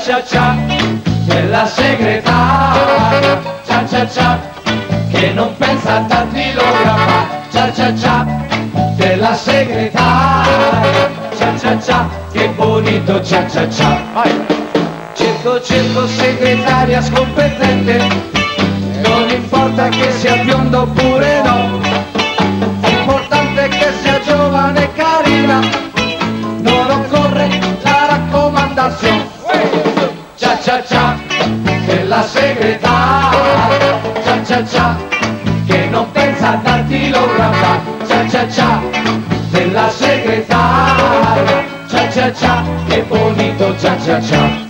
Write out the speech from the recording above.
cia cia della segretaria, cia cia cia che non pensa a tantilogramma, cia cia cia della segretaria, cia cia cia che bonito cia cia cia. Cerco segretaria scompetente, non importa che sia bionda oppure no, l'importante è che sia giovane e carina, non occorre la raccomandazione. Cia cia cia della segretaria, cia cia cia che non pensa a tantilogramma, cia cia cia della segretaria, cia cia cia che bonito cia cia cia.